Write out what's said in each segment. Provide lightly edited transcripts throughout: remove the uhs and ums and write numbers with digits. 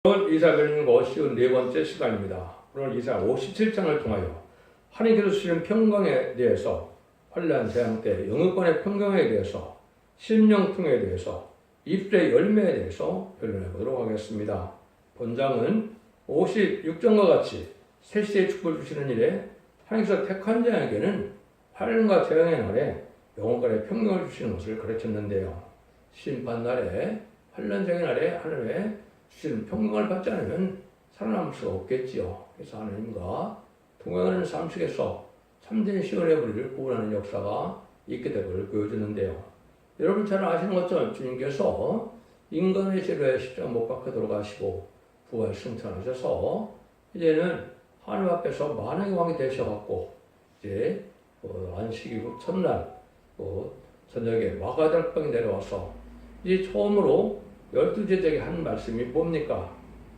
오늘 이사별님과 쉬운 네 번째 시간입니다. 오늘 이사 57장을 통하여 하나님께서 주시는 평강에 대해서, 환난 재앙 때 영육간의 평강에 대해서, 심령통에 대해서, 입술의 열매에 대해서 변론해 보도록 하겠습니다. 본장은 56장과 같이 세시의 축복을 주시는 일에 하나님께서 택한 자에게는 환난과 재앙의 날에 영혼간의 평강을 주시는 것을 가르쳤는데요. 심판날에, 환난 재앙의 날에 하늘에 주시는 평강을 받지 않으면 살아남을 수가 없겠지요. 그래서 하나님과 동행하는 삶 속에서 참된 시온의 우리를 구원하는 역사가 있게 될 것을 보여주는데요. 여러분 잘 아시는 것처럼 주님께서 인간의 죄로에 십자가 못 박혀 돌아가시고 부활 승천하셔서 이제는 하나님 앞에서 만왕의 왕이 되셔갖고 이제 안식일 후 첫날 저녁에 마가달방에 내려와서 이제 처음으로 12제자에게 한 말씀이 뭡니까?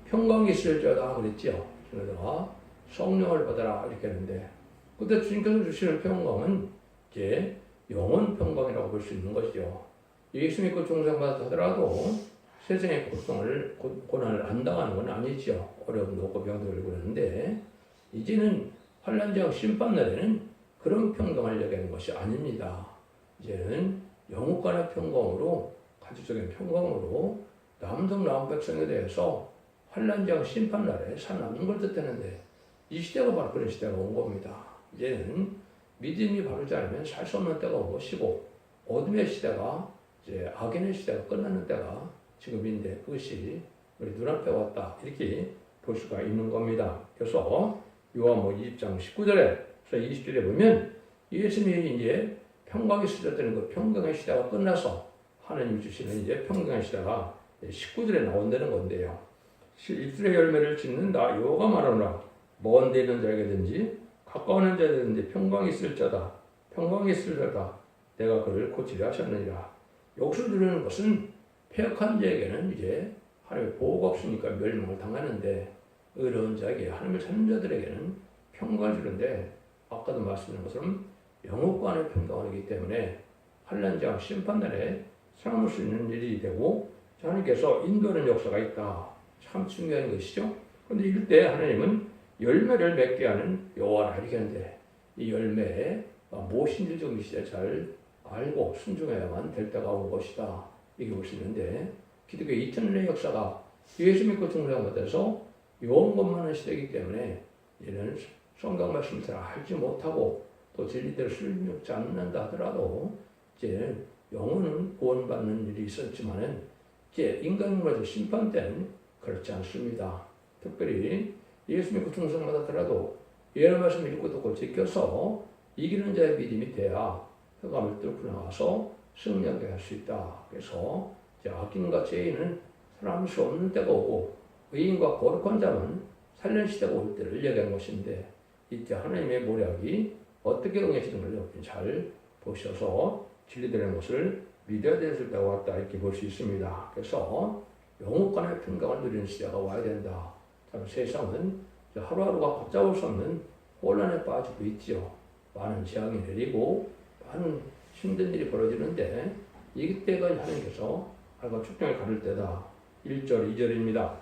평강이 있을지어다 그랬지요. 그러다가 성령을 받아라 이렇게 했는데, 그때 주님께서 주시는 평강은 이제 영혼 평강이라고 볼 수 있는 것이죠. 예수 믿고 중생받았다 하더라도 세상의 고난을 안 당하는 건 아니죠. 어려움도 없고 병도 걸리고 그러는데, 이제는 환난장 심판날에는 그런 평강을 얘기하는 것이 아닙니다. 이제는 영혼간의 평강으로, 가지적인 평강으로 남성 나온 백성에 대해서 환난장 심판날에 살아남는 걸 뜻하는데, 이 시대가 바로 그런 시대가 온 겁니다. 이제는 믿음이 바르지 않으면 살 수 없는 때가 온 것이고, 어둠의 시대가, 이제 악인의 시대가 끝나는 때가 지금인데, 그것이 우리 눈앞에 왔다 이렇게 볼 수가 있는 겁니다. 그래서 요한복음 20장 19절에서 20절에 보면 예수님이 이제 평강이 시작되는 그 평강의 시대가 끝나서 하나님이 주시는 이제 평강의 시대가 19절에 나온다는 건데요. 입술의 열매를 짓는다. 여호와가 말하노라. 먼 데 있는 자에게든지 가까운 자에게든지 평강이 있을 자다. 평강이 있을 자다. 내가 그를 고치려 하셨느니라. 여기서 누르는 것은 패역한 자에게는 이제 하나님의 보호가 없으니까 멸망을 당하는데, 의로운 자에게, 하나님을 찾는 자들에게는 평강을 주는데, 아까도 말씀드린 것처럼 영혼간의 평강이기 때문에 환난장 심판날에 살아남을 수 있는 일이 되고, 하나님께서 인도하는 역사가 있다. 참 중요한 것이죠. 그런데 이럴 때 하나님은 열매를 맺게 하는 여호와라 이렇게 하는데, 이 열매에 무엇인지 좀 이제 잘 알고 순종해야만 될 때가 온 것이다. 이게 볼 수 있는데, 기독교 2000년의 역사가 예수 믿고 중생받아서 요원것만한 시대이기 때문에 이제는 성경 말씀을 잘 알지 못하고 또 진리대로 순종하지 않는다 하더라도 이제 영혼은 구원받는 일이 있었지만은 이제 인간으로서 심판 때는 그렇지 않습니다. 특별히 예수 믿고 중생받았더라도 예언 말씀을 읽고 듣고 지켜서 이기는 자의 믿음이 돼야 흑암을 뚫고 나와서 승리하게 할 수 있다. 그래서 악인과 죄인은 살아남을 수 없는 때가 오고, 의인과 거룩한 자만 살려는 시대가 올 때를 얘기한 것인데, 이때 하나님의 모략이 어떻게 응해지는 걸 잘 보셔서 진리되는 것을 믿어야 될 때가 왔다 이렇게 볼 수 있습니다. 그래서 영혼간의 평강을 누리는 시대가 와야 된다. 참 세상은 하루하루가 걷잡을 수 없는 혼란에 빠지고 있지요. 많은 재앙이 내리고 많은 힘든 일이 벌어지는데, 이때가 하나님께서 하나님과 축정을 가를 때다. 1절 2절입니다.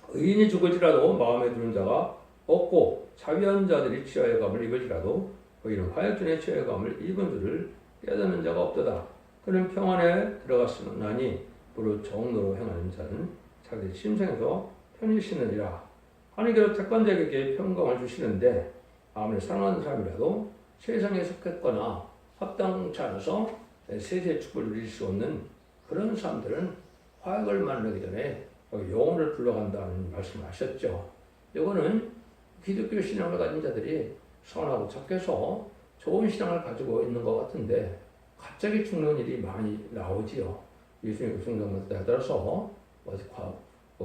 의인이 죽을지라도 마음에 드는 자가 없고, 자위한 자들이 치여의 감을 입을지라도 의인은 화약전에 치여의 감을 입은 줄을 깨닫는 자가 없도다. 그는 평안에 들어갔으나니 무릇 정로로 행하는 자는 자기 심성에서 편히 쉬느니라. 하나님께서 택한 자에게 평강을 주시는데, 아무리 사랑하는 사람이라도 세상에 속했거나 합당치 않아서 세세의 축복을 누릴 수 없는 그런 사람들은 화약을 만나기 전에 영혼을 불러간다는 말씀을 하셨죠. 이거는 기독교 신앙을 가진 자들이 선하고 착해서 좋은 신앙을 가지고 있는 것 같은데, 갑자기 죽는 일이 많이 나오지요. 예수님의 성경에 따라서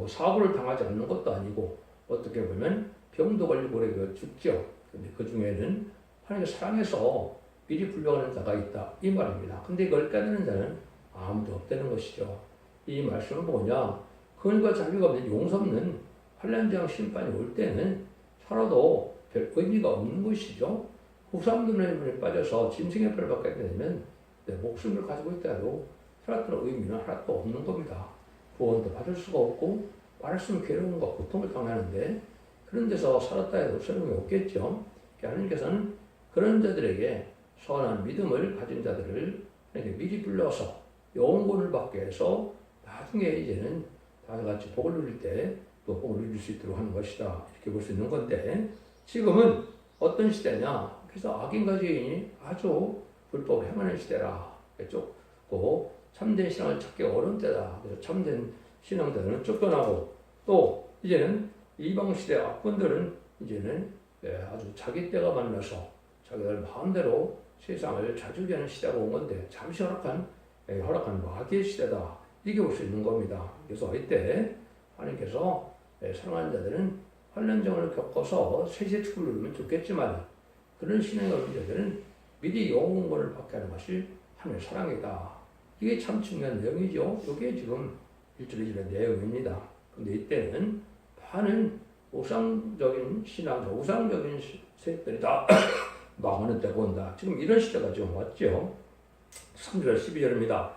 사고를 당하지 않는 것도 아니고, 어떻게 보면 병도 걸리고 그래 죽죠. 근데 그 중에는 하나님의 사랑해서 미리 불러가는 자가 있다 이 말입니다. 근데 이걸 깨닫는 자는 아무도 없다는 것이죠. 이 말씀은 뭐냐? 그러니까 자비가 없는 용서 없는 환난장 심판이 올 때는 살아도 별 의미가 없는 것이죠. 후삼돈에 빠져서 짐승의 뼈를 받게 되면 내 목숨을 가지고 있다 해도 살았던 의미는 하나도 없는 겁니다. 구원도 받을 수가 없고 말씀 괴로움과 고통을 당하는데 그런 데서 살았다 해도 소용이 없겠죠. 하나님께서는 그런 자들에게 선한 믿음을 가진 자들을 미리 불러서 영혼을 받게 해서 나중에 이제는 다 같이 복을 누릴 때 또 복을 누릴 수 있도록 하는 것이다. 이렇게 볼 수 있는 건데 지금은 어떤 시대냐? 그래서 악인과 죄인이 아주 불법을 행하는 시대라. 쫓고 참된 신앙을 찾기 어려운 때다. 그래서 참된 신앙자들은 쫓겨나고 또 이제는 이방 시대 악군들은 이제는 아주 자기 때가 만나서 자기들 마음대로 세상을 자주리하는 시대가 온 건데 잠시 허락한 마귀의 시대다. 이렇게 볼 수 있는 겁니다. 그래서 이때 하나님께서 사랑하는 자들은 환난정을 겪어서 세세 축을 누리면 좋겠지만 그런 신앙이 없는 자들은 미리 영혼권을 받게 하는 것이 하나님의 사랑이다. 이게 참 중요한 내용이죠. 이게 지금 1절 내용입니다. 근데 이때는 많은 우상적인 신앙, 우상적인 세력들이 다 망하는 때가 온다. 지금 이런 시대가 지금 왔죠. 3절 12절입니다.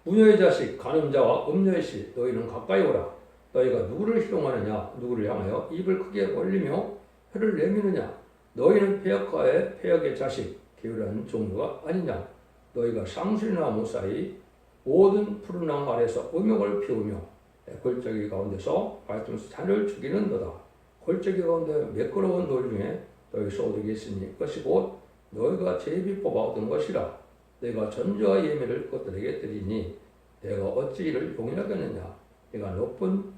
무녀의 자식, 간음자와 음녀의 씨, 너희는 가까이 오라. 너희가 누구를 희롱하느냐, 누구를 향하여 입을 크게 벌리며 혀를 내미느냐. 너희는 패역과의 패역의 자식, 게으르한 종류가 아니냐. 너희가 상술나무 사이 모든 푸른 나무 아래서 음욕을 피우며 골짜기 가운데서 발등에서 잔을 죽이는 너다. 골짜기 가운데 매끄러운 돌 중에 너희 소득이 있으니 그것이 곧 너희가 제비 뽑아 얻은 것이라. 내가 전저와 예매를 그들에게 드리니 내가 어찌 이를 용인하겠느냐. 내가 높은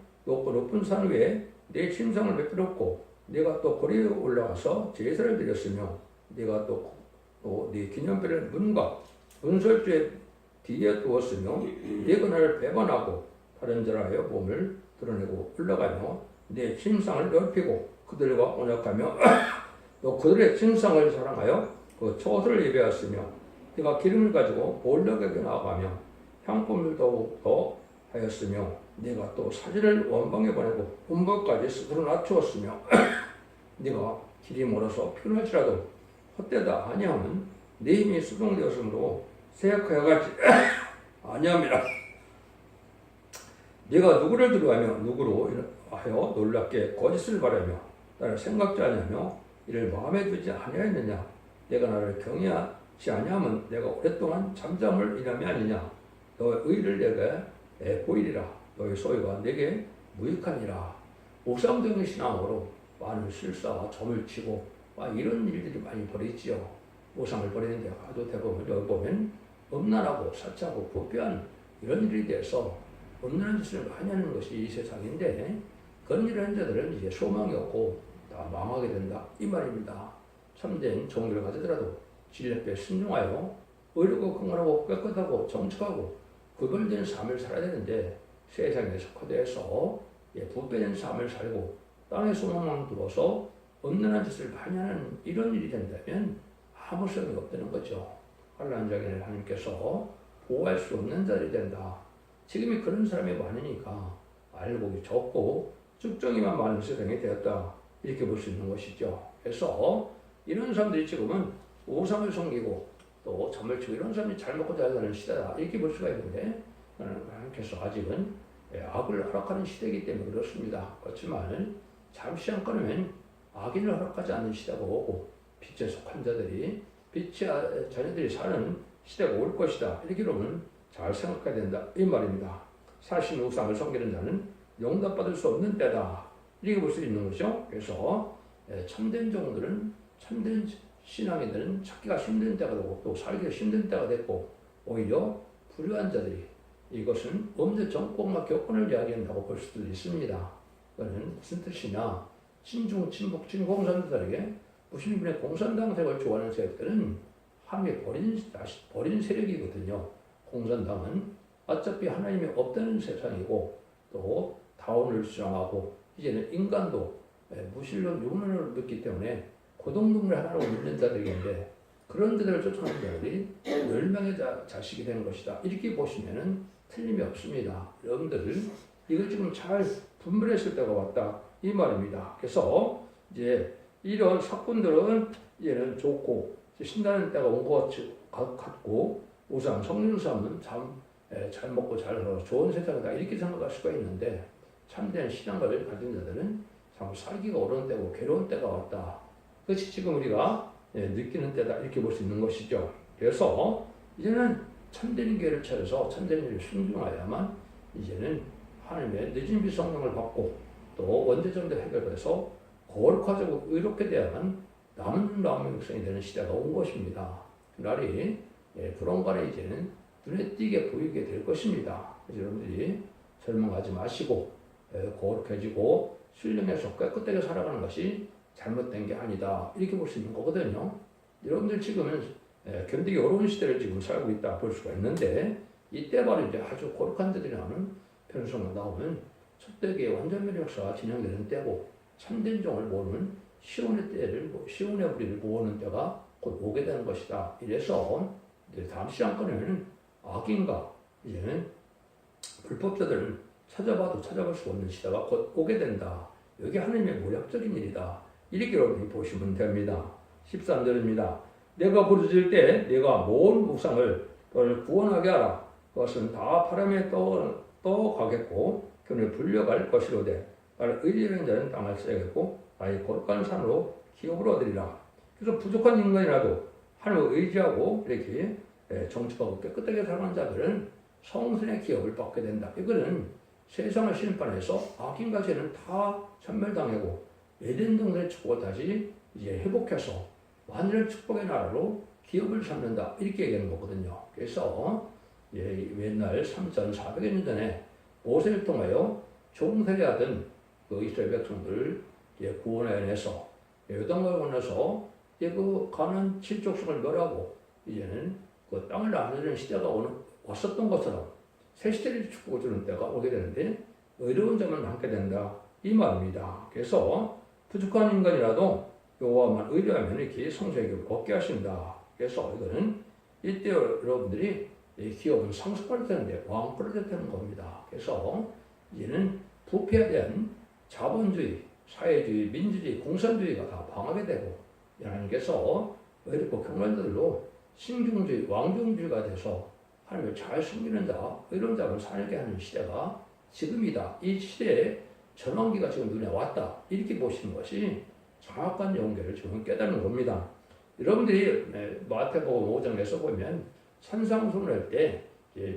산 위에 내 침상을 베풀었고 내가 또 거리에 올라가서 제사를 드렸으며 내가 또 네 기념별의 문과 문설주의 뒤에 두었으며 내가 나를 배반하고 다른 자라여 몸을 드러내고 올라가며 내 침상을 넓히고 그들과 언약하며 또 그들의 침상을 사랑하여 그 초소를 예배하였으며 내가 기름을 가지고 몰락에게 나아가며 향품을 더욱 하였으며 네가 또 사지를 원방에 보내고 본벌까지 스스로 낮추었으며 네가 길이 멀어서 필요할지라도 헛되다 아니하면 네 힘이 수동되었으므로 세약하여가지 아니함이라. 네가 누구를 두려워하며 누구로 하여 놀랍게 거짓을 바라며 나를 생각지 아니하며 이를 마음에 두지 아니하였느냐. 내가 나를 경외하지 아니하면 내가 오랫동안 잠잠을 일함이 아니냐. 너의 의를 내게 보이리라. 너의 소유가 내게 무익하니라. 우상적인 신앙으로 많은 실수와 점을 치고 이런 일들이 많이 벌이지요. 우상을 버리는데 아주 대부분 여기 보면 음란하고 사치하고 부패한 이런 일에 대해서 음란한 짓을 많이 하는 것이 이 세상인데 그런 일을 하는 자들은 이제 소망이 없고 다 망하게 된다. 이 말입니다. 참된 정의를 가지더라도 진리에 순종하여 의롭고 긍휼하고 깨끗하고 정직하고 구별된 삶을 살아야 되는데 세상에 속화되어서 부패된 삶을 살고 땅에 소망만 두어서 음란한 짓을 많이 하는 이런 일이 된다면 아무 소용이 없다는 거죠. 환난 자기는 하나님께서 보호할 수 없는 자들이 된다. 지금이 그런 사람이 많으니까 알곡이 적고 쭉정이만 많은 세상이 되었다. 이렇게 볼 수 있는 것이죠. 그래서 이런 사람들이 지금은 우상을 섬기고 또 잠을 치고 이런 사람이 잘 먹고 잘 사는 시대다. 이렇게 볼 수가 있는데 하나님께서 아직은 악을 허락하는 시대이기 때문에 그렇습니다. 그렇지만 잠시 안 끊으면 악인을 허락하지 않는 시대가 오고 빛에 속한 자들이 빛의 자녀들이 사는 시대가 올 것이다. 이렇게 보면 잘 생각해야 된다. 이 말입니다. 사신 우상을 섬기는 자는 용납받을 수 없는 때다. 이렇게 볼 수 있는 거죠. 그래서 참된 종들은 참된 신앙인들은 찾기가 힘든 때가 되고 또 살기가 힘든 때가 됐고 오히려 불효한 자들이 이것은 범죄 정권과 교권을 이야기한다고 볼 수도 있습니다. 그거는 무슨 뜻이냐? 친중, 친북, 친공산들에게 무슬림의 공산당색을 좋아하는 세력들은 함에 버린 세력이거든요. 공산당은 어차피 하나님이 없다는 세상이고 또 다원을 주장하고 이제는 인간도 무신론 유물을 믿기 때문에 고동동물 하나로 믿는 자들인데 그런 자들을 쫓아가는 자들이 멸망의 자식이 되는 것이다. 이렇게 보시면은 틀림이 없습니다. 여러분들 이걸 지금 잘 분별했을 때가 왔다 이 말입니다. 그래서 이제 이런 사건들은 이제는 좋고 신나는 때가 온 것 같고 우상 성령 삶은 참 잘 먹고 잘 살아서 좋은 세상이다 이렇게 생각할 수가 있는데 참된 신앙을 가진 자들은 참 살기가 어려운 때고 괴로운 때가 왔다. 그것이 지금 우리가 느끼는 때다 이렇게 볼 수 있는 것이죠. 그래서 이제는 참된 교회를 차려서 참된 일을 순종하야만 이제는 하나님의 늦은 비 성령을 받고 또 원죄정도 해결돼서 거룩하고 의롭게 돼야만 남은 백성이 되는 시대가 온 것입니다. 그날이 불언간에 이제는 눈에 띄게 보이게 될 것입니다. 그래서 여러분들이 절망하지 마시고 거룩해지고 신령해서 깨끗하게 살아가는 것이 잘못된 게 아니다 이렇게 볼 수 있는 거거든요. 여러분들 지금은 견디기 어려운 시대를 지금 살고 있다 볼 수가 있는데 이때 바로 이제 아주 거룩한 자들이 나오는 편성으로 나오면 첫대기의 완전멸의 역사가 진행되는 때고 참된 종을 모으는 시온의 때를 시온의 우리를 모으는 때가 곧 오게 되는 것이다. 이래서 이제 다음 시간권에는 악인과 이제는 불법자들을 찾아봐도 찾아볼 수 없는 시대가 곧 오게 된다. 여기 하나님의 모략적인 일이다. 이렇게 여러분이 보시면 됩니다. 13절입니다. 내가 부르짖을 때 내가 모은 묵상을 너를 구원하게 하라. 그것은 다 바람에 떠가겠고 그를 불려갈 것이로되 나를 의리하는 자는 땅을 써야겠고 나의 거룩한 산으로 기업을 얻으리라. 그래서 부족한 인간이라도 하나님을 의지하고 이렇게 정직하고 깨끗하게 살아가는 자들은 성선의 기업을 받게 된다. 이거는 세상을 심판해서 악인과 죄는 다 천멸당하고 에덴 동산의 축복을 다시 이제 회복해서 완전한 축복의 나라로 기업을 삼는다. 이렇게 얘기하는 거거든요. 그래서 옛날 3,400여 년 전에 모세를 통하여 종살이하던 그 이스라엘 백성들을 구원해내서 요단강을 건너서 그 가나안 7족속을 멸하고 이제는 그 땅을 나누는 시대가 왔었던 것처럼 새 시대를 축복을 주는 때가 오게 되는데 의로운 자만 남게 된다 이 말입니다. 그래서 부족한 인간이라도 여호와만 의뢰하면 이렇게 성소의 기업을 얻게 하신다. 그래서 이거는 이때 여러분들이 기업은 상속할 때인데 왕권을 되는 겁니다. 그래서 이제는 부패에 대한 자본주의, 사회주의, 민주주의, 공산주의가 다 방하게 되고 하나님께서 의롭고 경건자들로 신중주의, 왕중주의가 돼서 하나님을 잘 섬기는 자, 의로운 자를 살게 하는 시대가 지금이다. 이 시대에 전환기가 지금 눈에 왔다. 이렇게 보시는 것이 정확한 연결을 지금 깨닫는 겁니다. 여러분들이 마태복음 5장에서 보면 산상수훈을 할 때,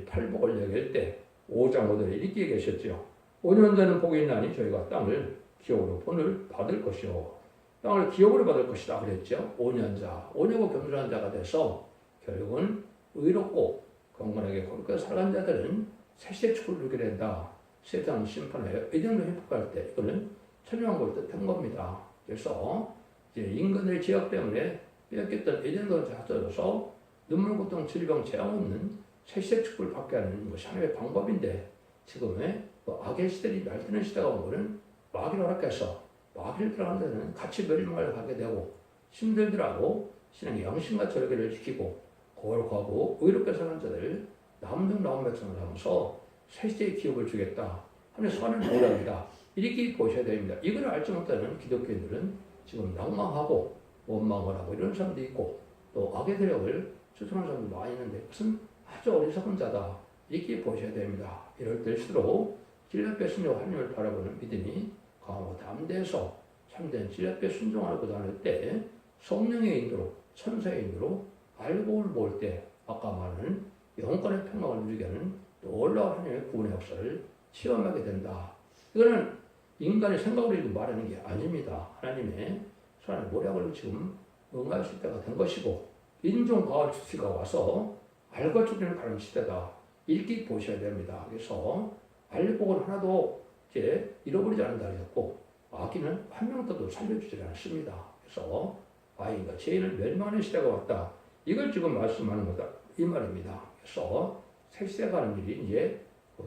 팔복을 얘기할 때 5장 5절에 이렇게 얘기하셨죠. 5년 전은 복이 있나니 저희가 땅을 기업으로 본을 받을 것이요. 땅을 기업으로 받을 것이다 그랬죠. 5년자, 오냐고 겸손한 자가 돼서 결국은 의롭고 건강하게 거룩하게 살아간 자들은 새시대 축복을 누리게 된다. 세상 심판하여 에덴으로 회복할 때 이거는 천명한 걸 뜻한 겁니다. 그래서 이제 인간의 죄악 때문에 빼앗겼던 에덴으로 찾아져서 눈물, 고통, 질병, 재앙 없는 새시대 축복을 받게 하는 것이 하나님의 방법인데 지금의 악의 시대를 날뛰는 시대가 온 거는 마귀를 허락해서 마귀를 들어가는 데는 같이 멸망을 가게 되고 힘들더라도 신앙의 양심과 절개를 지키고 거룩하고 의롭게 사는 자들 남등 나온 백성을 하면서 새시대의 기업을 주겠다 하는 선을 보답니다. 이렇게 보셔야 됩니다. 이걸 알지 못하는 기독교인들은 지금 낭망하고 원망을 하고 이런 사람도 있고 또 악의 세력을 추천하는 사람도 많이 있는데 그것은 아주 어리석은 자다. 이렇게 보셔야 됩니다. 이럴 때일수록 진리의 순종 하나님을 바라보는 믿음이 강하고 담대해서 참된 진리의 순종하고자 할 때 성령의 인도로 천사의 인도로 알고 모을 때 아까 말하는 영권의 평강을 누리게 하는 놀라운 하나님의 구원의 역사를 체험하게 된다. 이거는 인간의 생각으로 말하는 게 아닙니다. 하나님의 선한 모략을 지금 응할 수 있다가 된 것이고 인종 가을 주시가 와서 알과 죽이는 가는 시대다. 이렇게 보셔야 됩니다. 그래서 알복은 하나도 이제 잃어버리지 않는다 그랬고 악인은 한 명도 살려주지 않습니다. 그래서 악인과 죄인을 멸망하는 시대가 왔다. 이걸 지금 말씀하는 거다. 이 말입니다. 그래서 새 시대가 하는 일이 이제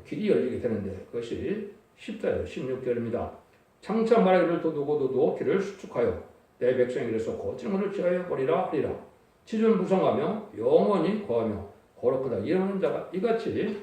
길이 열리게 되는데 그것이 10절, 16절입니다. 장차 말하기를 도두고 길을 수축하여 내 백성이 그래서 거치는 것을 취하여 버리라 하리라. 지존 무성하며 영원히 거하며 거룩하다 이러는 자가 이같이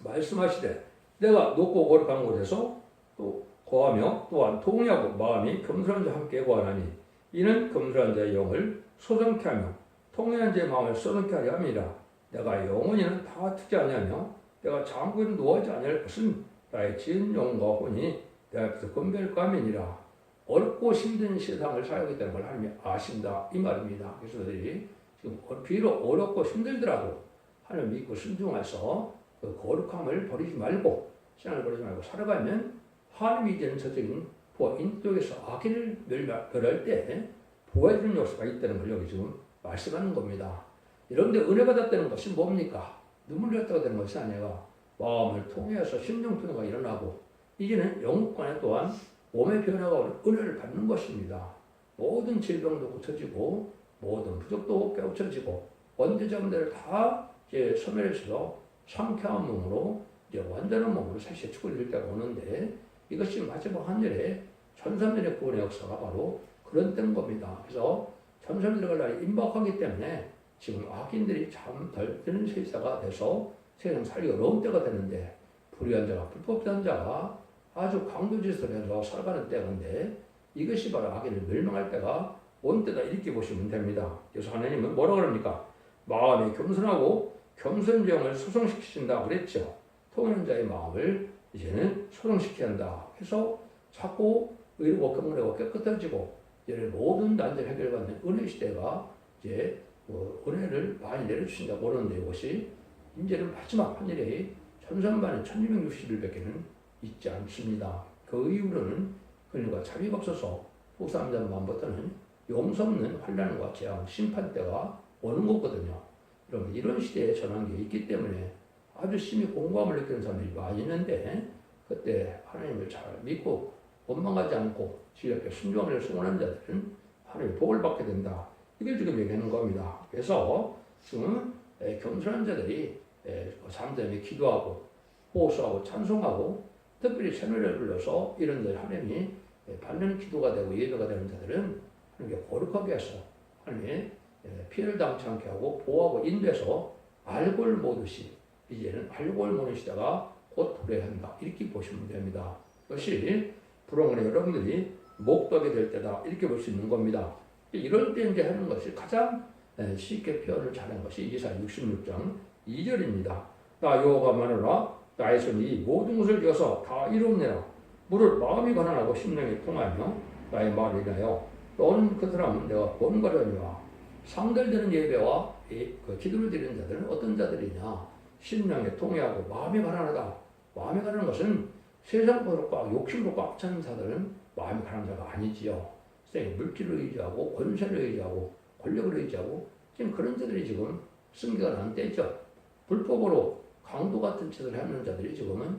말씀하시되 내가 높고 거룩한 곳에서 또 거하며 또한 통하고 마음이 겸손한 자와 함께 거하나니 이는 겸손한 자의 영을 소정케 하며 통회한 자의 마음을 소정케 하려 함이라. 내가 영원히는 다 트지 아니하며 내가 장구에는 노하지 아니할 것은 나의 지은 영혼과 혼이 내 앞에서 건별감이니라. 어렵고 힘든 세상을 살고 있다는 걸 하나님이 아신다 이 말입니다. 그래서 너희들이 지금 비록 어렵고 힘들더라도 하나님 믿고 순종해서 그 거룩함을 버리지 말고 신앙을 버리지 말고 살아가면 하나님이 이제는 저적인 부와 인격에서 악인을 멸할 때 보호해주는 요소가 있다는 걸 여기 지금 말씀하는 겁니다. 여러분들 은혜 받았다는 것이 뭡니까? 눈물 흘렸다고 되는 것이 아니라 마음을 통해서 심령 변화가 일어나고 이제는 영육간에 또한 몸의 변화가 오는 은혜를 받는 것입니다. 모든 질병도 고쳐지고 모든 부족도 깨우쳐지고 원죄자분들을 다 이제 소멸해서 상쾌한 몸으로 이제 완전한 몸으로 사실 축을 때가 오는데 이것이 마지막 한절에 천삼년의 구원의 역사가 바로 그런 때인 겁니다. 그래서 천삼년 들어갈 날이 임박하기 때문에 지금 악인들이 참 덜 드는 세사가 돼서 세상 살기 어려운 때가 되는데 불의한 자가 불법한 자가 아주 강도짓을 해서 살아가는 때인데 이것이 바로 악인을 멸망할 때가 온 때다 이렇게 보시면 됩니다. 그래서 하나님은 뭐라고 그럽니까? 마음이 겸손하고 겸손의 영을 소성시키신다 그랬죠. 통하는 자의 마음을 이제는 소성시켜야 한다. 그래서 자꾸 의롭고 경건하고 깨끗해지고 이제 모든 난제를 해결받는 은혜 시대가 이제 은혜를 많이 내려주신다고 하는데 이것이 이제는 마지막 하늘에 천삼만에 1261밖에는 있지 않습니다. 그 이후로는 그러니까 자비가 없어서 후사함자 마음부터는 용서 없는 환난과 재앙, 심판 때가 오는 거거든요. 여러분 이런 시대에 전한 게 있기 때문에 아주 심히 공감을 느끼는 사람들이 많이 있는데 그때 하나님을 잘 믿고 원망하지 않고 주 옆에 순종을 소원하는 자들은 하나님의 복을 받게 된다. 이걸 지금 얘기하는 겁니다. 그래서 지금 겸손한 자들이 사람들에게 기도하고 호소하고 찬송하고 특별히 새노래를 불러서 이런 데 하나님이 받는 기도가 되고 예배가 되는 자들은 하나님께 거룩하게 해서 하나님의 피해를 당치 않게 하고 보호하고 인도해서 알골 모듯이 이제는 알골 모는 시대가 곧 도래한다. 이렇게 보시면 됩니다. 그것이 불행한 여러분들이 목도하게 될 때다. 이렇게 볼 수 있는 겁니다. 이럴 때 이제 하는 것이 가장 쉽게 표현을 잘한 것이 이사야 66장 2절입니다. 나 여호와가 말하노라 나의 손이 모든 것을 지어서 다 이루었느라 무릇 마음이 가난하고 심령이 통하며 나의 말을 인하여 너는 그 사람은 내가 번거려니와 상달되는 예배와 그 기도를 드리는 자들은 어떤 자들이냐 심령에 통해하고 마음이 가난하다. 마음이 가난한 것은 세상으로 꽉 욕심으로 꽉 차는 자들은 마음이 가난한 자가 아니지요. 물질을 의지하고 권세를 의지하고 권력을 의지하고 지금 그런 자들이 지금 승기가 난 때죠. 불법으로 강도 같은 짓을 하는 자들이 지금은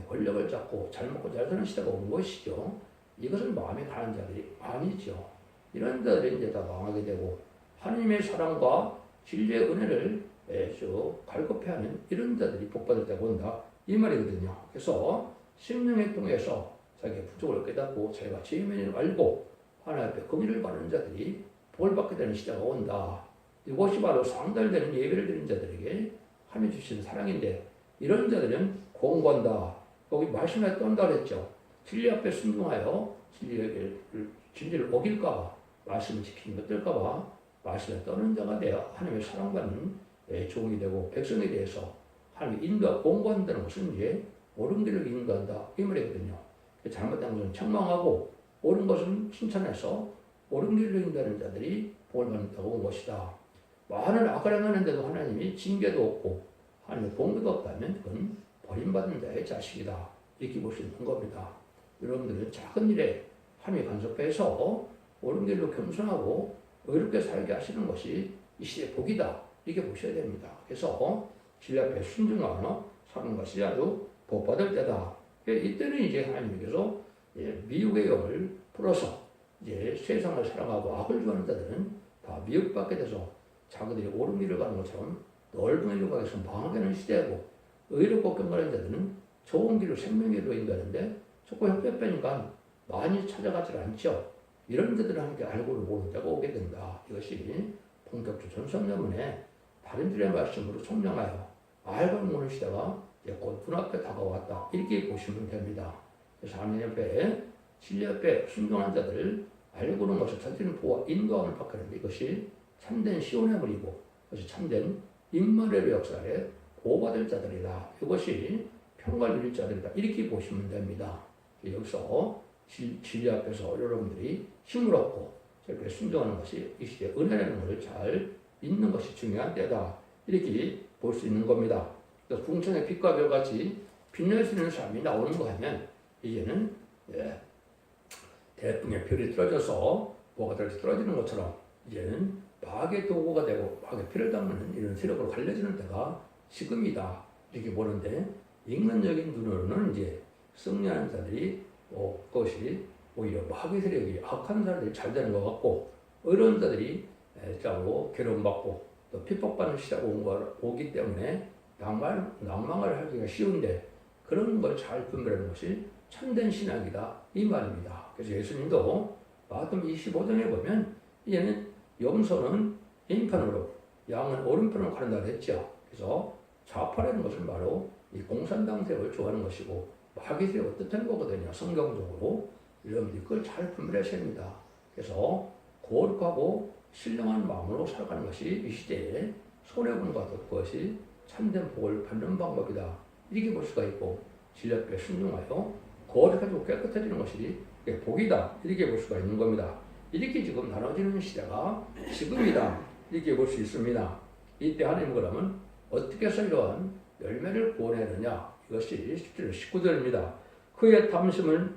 권력을 잡고 잘 먹고 잘 사는 시대가 온 것이죠. 이것은 마음이 가난한 자들이 아니죠. 이런 자들이 이제 다 망하게 되고 하나님의 사랑과 진리의 은혜를 갈급해하는 이런 자들이 복받을 때가 온다. 이 말이거든요. 그래서 심령에 통해서 자기의 부족을 깨닫고 자기가 죄인을 알고 하나님 앞에 공의를 받는 자들이 복을 받게 되는 시대가 온다. 이것이 바로 상달되는 예배를 드리는 자들에게 하나님 주신 사랑인데 이런 자들은 공부한다. 거기 말씀에 떤다 그랬죠. 진리 앞에 순종하여 진리를 어길까봐 말씀을 지키는 것들까봐 말씀에 떠는 자가 되어 하나님의 사랑받는 종이 되고 백성에 대해서 하나님의 인도와 공부한다는 것은 이제 옳은 길을 인도한다. 이 말이거든요. 잘못된 것은 책망하고 옳은 것은 칭찬해서 옳은 길을 인도하는 자들이 복을 받는다고 온 것이다. 많은 악을 행하는데도 하나님이 징계도 없고 하나님의 공도가 없다면 그건 버림받은 자의 자식이다. 이렇게 볼 수 있는 겁니다. 여러분들은 작은 일에 하나님의 간섭해서 옳은 길로 겸손하고 의롭게 살게 하시는 것이 이 시대의 복이다. 이렇게 보셔야 됩니다. 그래서 진리 앞에 순종하며 사는 것이 아주 복받을 때다. 이때는 이제 하나님께서 미혹의 영을 풀어서 이제 세상을 사랑하고 악을 좋아하는 자들은 다 미혹받게 돼서 자기들이 옳은 길을 가는 것처럼 넓은 길로 가기 위해서 망하게 하는 시대고 의롭고 경건한 자들은 좋은 길을 생명길로 인도하는데 자꾸 형편 빼니까 많이 찾아가지 않죠. 이런 자들은 함께 알고를 모르는 자가 오게 된다. 이것이 본격적 전성년문에 다른 줄의 말씀으로 총명하여 알고 모르는 시대가 곧 눈앞에 다가왔다. 이렇게 보시면 됩니다. 그래서 하나님 앞에 진리 앞에 순종한 자들 알고는 것을 찾는 보호와 인도함을 받게 하는데 이것이 참된 시온의 물이고 그것이 참된 임마누엘의 역사에 보호받을 자들이다. 이것이 평가를 누릴 자들이다. 이렇게 보시면 됩니다. 여기서 진리 앞에서 여러분들이 힘을 얻고 저렇게 순종하는 것이 이 시대의 은혜라는 것을 잘 믿는 것이 중요한 때다. 이렇게 볼 수 있는 겁니다. 그래서 궁천의 빛과 별같이 빛낼 수 있는 삶이 나오는 거 하면 이제는 대풍의 별이 떨어져서 뭐가 떨어지는 것처럼 이제는 마귀의 도구가 되고 마귀의 피를 담는 이런 세력으로 갈려지는 때가 지금이다. 이렇게 보는데 인간적인 눈으로는 이제 승리하는 자들이 그것이 오히려 마귀 세력이 악한 자들이 잘 되는 것 같고 어려운 자들이 짜고 괴로움받고 또 핍박받는 시대가 오기 때문에 낭망을 하기가 쉬운데 그런 걸 잘 분별하는 것이 참된 신앙이다 이 말입니다. 그래서 예수님도 마태복음 25장에 보면 이제는 염소는 왼편으로 양은 오른편으로 가른다 그랬죠. 그래서 좌파라는 것은 바로 이 공산당 세력을 좋아하는 것이고 마귀 세력을 뜻하는 거거든요. 성경적으로 여러분들이 그걸 잘 분별하셔야 합니다. 그래서 거룩하고 신령한 마음으로 살아가는 것이 이 시대에 손해보는 것이 참된 복을 받는 방법이다. 이렇게 볼 수가 있고 진리 앞에 순종하여 거룩하고 깨끗해지는 것이 복이다. 이렇게 볼 수가 있는 겁니다. 이렇게 지금 나눠지는 시대가 지금이다. 이렇게 볼 수 있습니다. 이때 하나님은 그러면 어떻게 해서 이러한 열매를 구원하느냐. 이것이 19절입니다. 그의 탐심을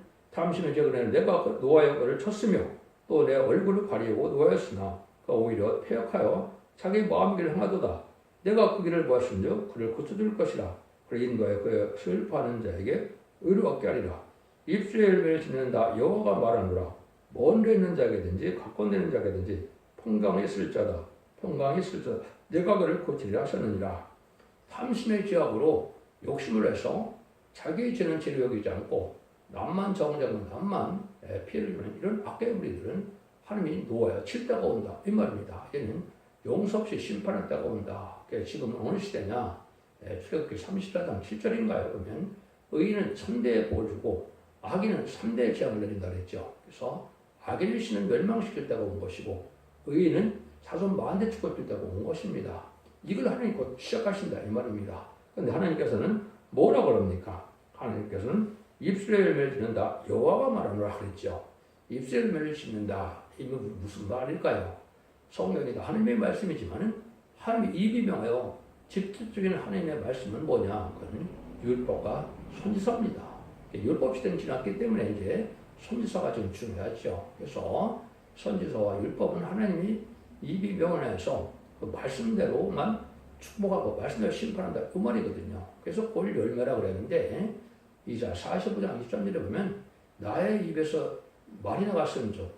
적으려는 내가 노아의 꼴을 쳤으며 또 내 얼굴을 가리우고 노하였으나 그가 오히려 폐역하여 자기 마음의 길을 행하도다. 내가 그 길을 보았으며 그를 고쳐줄 것이라. 그를 인도하여 그의 슬퍼하는 자에게 의를 얻게 하리라. 입술에 열매를 짓는다. 여호와가 말하노라. 먼데 있는 자에게든지 가까운 있는 자에게든지 평강이 있을 자다. 내가 그를 고치리라 하셨느니라. 탐심의 죄악으로 욕심을 해서 자기의 죄는 죄로 여기지 않고 남만 정죄하고 남만 피해를 주는 이런 악의 무리들은 하나님이 놓아야 칠 때가 온다 이 말입니다. 얘는 용서 없이 심판할 때가 온다. 지금 어느 시대냐? 출애굽기 34장 7절인가요? 그러면 의인은 3대의 복을 주고 악인은 3대의 재앙을 내린다 그랬죠. 그래서 악인을 신은 멸망시킬 때가 온 것이고 의인은 자손 만대 축복줄 때가 온 것입니다. 이걸 하나님 곧 시작하신다 이 말입니다. 그런데 하나님께서는 뭐라고 그럽니까? 하나님께서는 입술에 열매를 짓는다. 여호와가 말하노라 그랬죠. 입술에 열매를 짓는다. 이게 무슨 말일까요? 성경이다 하나님의 말씀이지만은 하나님의 입이 명하여 직접적인 하나님의 말씀은 뭐냐? 그건 율법과 선지서입니다. 율법 시대는 지났기 때문에 이제 선지서가 좀 중요하죠. 그래서 선지서와 율법은 하나님이 입이 명하여서 그 말씀대로만 축복하고 말씀대로 심판한다 그 말이거든요. 그래서 그걸 열매라고 그랬는데 이자 45장 23절에 보면 나의 입에서 말이 나갔으면 좀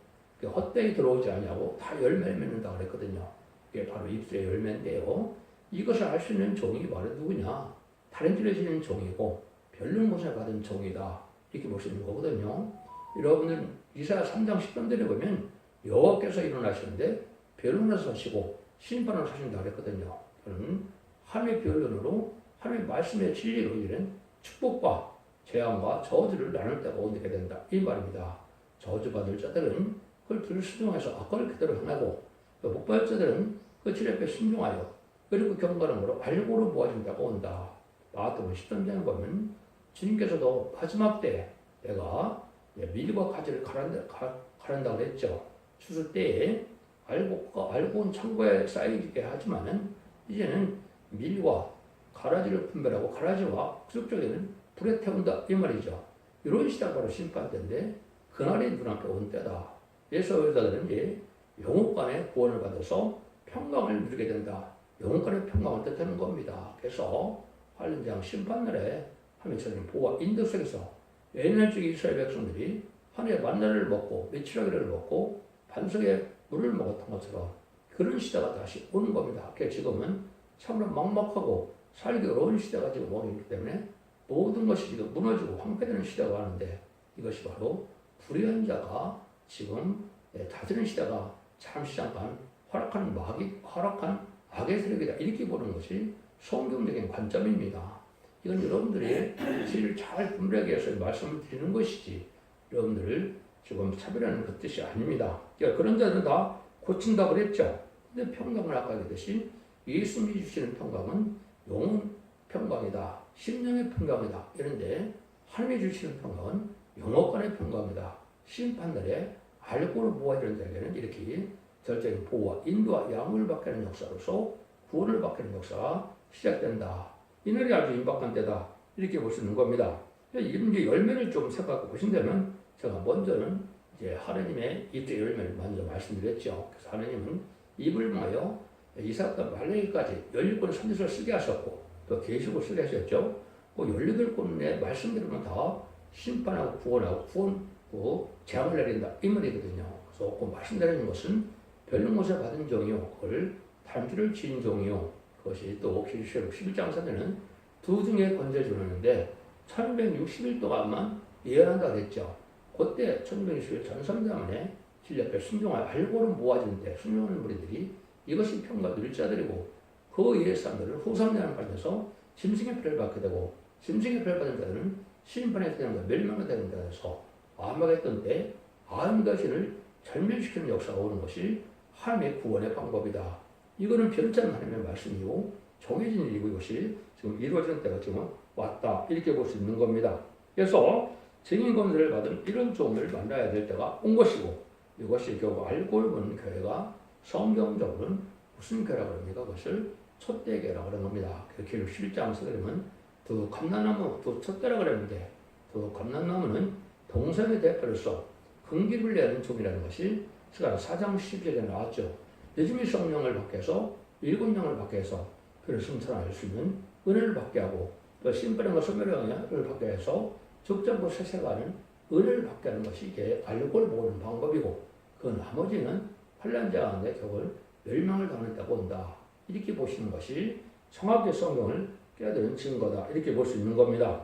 헛되이 들어오지 않냐고 다 열매를 맺는다 그랬거든요. 그게 바로 입술의 열매인데요. 이것을 알 수 있는 종이 바로 누구냐? 다른 길을 지는 종이고 별론 것을 받은 종이다. 이렇게 볼 수 있는 거거든요. 여러분은 이사야 3장 10절에 보면 여호와께서 일어나시는데 변론에서 사시고 심판을 하신다 그랬거든요. 그는 하나님의 변론으로 하나님의 말씀의 진리로 이런 축복과 재앙과 저주를 나눌 때가 오게 된다. 이 말입니다. 저주받을 자들은 그걸 불순종해서 악과를 그대로 행하고 또 복받을 자들은 그 진리 앞에 순종하여 그리고 경건함으로 알고로 모아진다고 온다. 마태복음 13장에 보면 주님께서도 마지막 때 내가 밀과 가지를 가란다 그랬죠. 추수 때에 알고 온 창고에 쌓이게 하지만은 이제는 밀과 가라지를 분별하고 가라지와 그쪽에는 불에 태운다 이 말이죠. 이런 시대가 바로 심판 때인데 그날이 눈앞에 온 때다. 예수 의자들은 이제 영혼간의 구원을 받아서 평강을 누리게 된다. 영혼간의 평강을 뜻하는 겁니다. 그래서 환란장 심판날에 하나님의 보호와 인도 속에서 예언적 이스라엘 백성들이 하늘의 만나를 먹고 메추라기를 먹고 반석에 물을 먹었던 것처럼 그런 시대가 다시 오는 겁니다. 지금은 참으로 막막하고 살기 어려운 시대가 지금 오고 있기 때문에 모든 것이 지금 무너지고 황폐되는 시대가 왔는데 이것이 바로 불의한 자가 지금 다스리는 시대가 잠시 잠깐 허락한 악의 세력이다. 이렇게 보는 것이 성경적인 관점입니다. 이건 여러분들이 진리를 잘 분별하기 위해서 말씀을 드리는 것이지 여러분들을 지금 차별하는 그 뜻이 아닙니다. 그런 자들은 다 고친다고 그랬죠. 근데 평강을 아까 얘기했듯이 예수님이 주시는 평강은 영혼 평강이다. 심령의 평강이다. 이런데 하나님이 주시는 평강은 영업관의 평강이다. 심판날에 알고를 모아지는 자에게는 이렇게 절대적인 보호와 인도와 양을 받게 하는 역사로서 구원을 받게 하는 역사가 시작된다. 이 날이 아주 임박한 때다. 이렇게 볼 수 있는 겁니다. 이제 열매를 좀 생각해 보신다면 제가 먼저는 이제 하나님의 입의 열매를 먼저 말씀드렸죠. 그래서 하나님은 입을 통하여 이삭과 말라기까지 17권의 선지서를 쓰게 하셨고 또 계시록을 쓰게 하셨죠. 그 18권의 말씀들은 다 심판하고 구원하고 재앙을 내린다 이 말이거든요. 그래서 그 말씀드리는 것은 별능못을 받은 종이요 그걸 단주를 지은 종이요 그것이 또 계시록 11장 4절은 두 중에 권세를 주는데 1160일 동안만 예언한다고 했죠. 그때 1160일 전성자만에 진리 앞에 순종하여 알고는 모아지는데 순종하는 무리들이 이것이 평가 누릴 자들이고 그 이해 사람들은 후삼자를 받아서 짐승의 표를 받게 되고 짐승의 표를 받은 자들은 심판의 대상과 멸망의 되는 자에서 암흑했던 때 암과신을 절멸시키는 역사가 오는 것이 하나님의 구원의 방법이다. 이거는 변치 않는 하나님의 말씀이고 정해진 일이고 이것이 지금 이루어지는 때가 지금 왔다 이렇게 볼 수 있는 겁니다. 그래서 증인 권세를 받은 이런 종을 만나야 될 때가 온 것이고 이것이 결국 알고 보는 교회가 성경적으로는 무슨 교회라고 합니까? 그것을 촛대교회라고 하는 겁니다. 계시록 11장에서 그러면 두 감람나무 두 촛대라고 그랬는데 두 감람나무는 동성의 대표로서 긍기를 내는 종이라는 것이 4장 10절에 나왔죠. 예수님이 성령을 받게 해서 7영을 받게 해서 그를 승천할 수 있는 은혜를 받게 하고 또 심판과 소멸을 받게 해서 적정부 세세가는 은혜를 받게 하는 것이 이게 알고를 모으는 방법이고 그 나머지는 환난자 가운데 결국 멸망을 당한다고 한다. 이렇게 보시는 것이 정확히 성경을 깨달은 증거다. 이렇게 볼 수 있는 겁니다.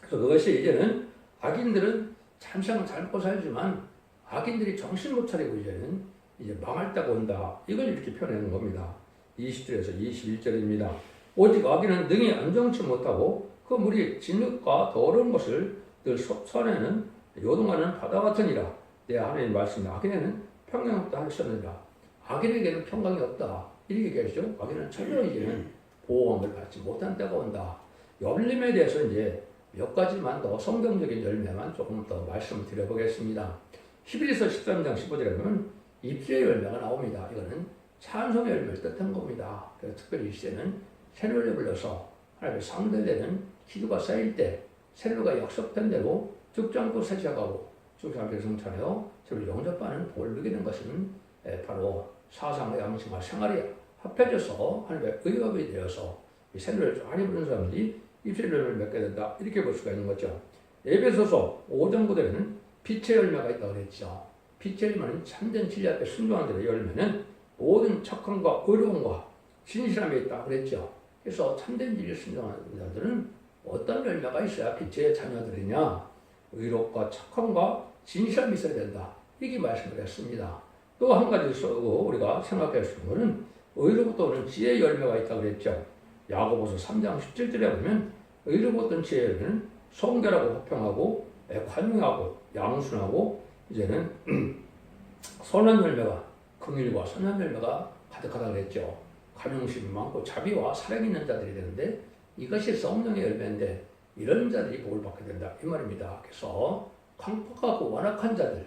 그래서 그것이 이제는 악인들은 잠시만 잘 먹고 살지만 악인들이 정신 못 차리고 이제는 이제 망할 때가 온다. 이걸 이렇게 표현하는 겁니다. 20절에서 21절입니다. 오직 악인은 능히 안정치 못하고 그 물이 진흙과 더러운 것을 늘 섭산에는 요동하는 바다 같으니라. 내 하나님 말씀이 악인에는 평강 없다 하셨느니라. 악인에게는 평강이 없다. 이렇게 얘기하시죠. 악인은 전혀 이제는 보호함을 받지 못한 때가 온다. 열림에 대해서 이제 몇 가지만 더 성경적인 열매만 조금 더 말씀을 드려보겠습니다. 11에서 13장 15절에 보면 입술의 열매가 나옵니다. 이거는 찬송의 열매를 뜻한 겁니다. 그래서 특별히 이 시대는 새로를 불러서 하나님의 상대되는 기도가 쌓일 때 새로가 약속된 대로 죽지 않고 세시하고 죽지 않게 성찬하여 저를 영접하는 복을 누리게 된 것은 바로 사상과 양심과 생활이 합해져서 하나님의 의업이 되어서 이 새로를 많이 부르는 사람들이 입술의 열매를 맺게 된다. 이렇게 볼 수가 있는 거죠. 에베소서 5장 9절에는 빛의 열매가 있다고 그랬죠. 빛의 열매는 참된 진리 앞에 순종하는 자의 열매는 모든 착함과 의로움과 진실함이 있다고 그랬죠. 그래서 참된 진리에 순종하는 자들은 어떤 열매가 있어야 빛의 자녀들이냐? 의롭과 착함과 진실함이 있어야 된다. 이렇게 말씀을 했습니다. 또 한 가지 우리가 생각할 수 있는 것은 의로부터 오는 지혜의 열매가 있다고 그랬죠. 야고보서 3장 17절에 보면 의로부터 오는 지혜의 열매는 성결하고 호평하고 관용하고 양순하고 이제는 선한 열매가 긍휼과 선한 열매가 가득하다고 그랬죠. 관용심이 많고 자비와 사랑이 있는 자들이 되는데 이것이 성령의 열매인데 이런 자들이 복을 받게 된다 이 말입니다. 그래서 강팍하고 완악한 자들,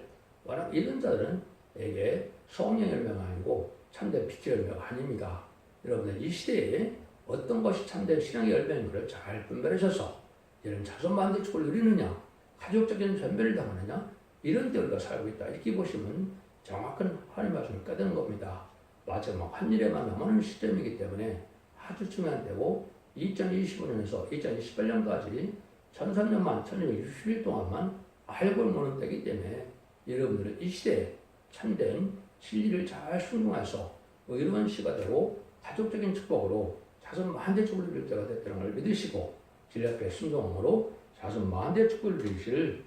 이런 자들은 에게 성령의 열매가 아니고 참된 빛의 열매가 아닙니다. 여러분들 이 시대에 어떤 것이 참된 신앙의 열매인지를 잘 분별하셔서 이런 자손만대 축을 누리느냐, 가족적인 전별을 당하느냐 이런 때 우리가 살고 있다. 이렇게 보시면 정확한 하나님 말씀을 깨닫는 겁니다. 마지막 한 일에만 남아있는 시점이기 때문에 아주 중요한 때고 2025년에서 2028년까지 1300년만 1660일 동안만 알고 모는 때이기 때문에 여러분들은 이 시대에 참된 진리를 잘 순종해서 의로운 시가 되고 가족적인 축복으로 자손 만대 축복을 누릴 때가 됐다는 걸 믿으시고 진리 앞에 순종함으로 자손 만대 축복을 누리실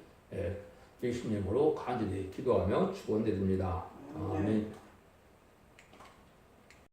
예수님으로 간절히 기도하며 축원드립니다. 아멘.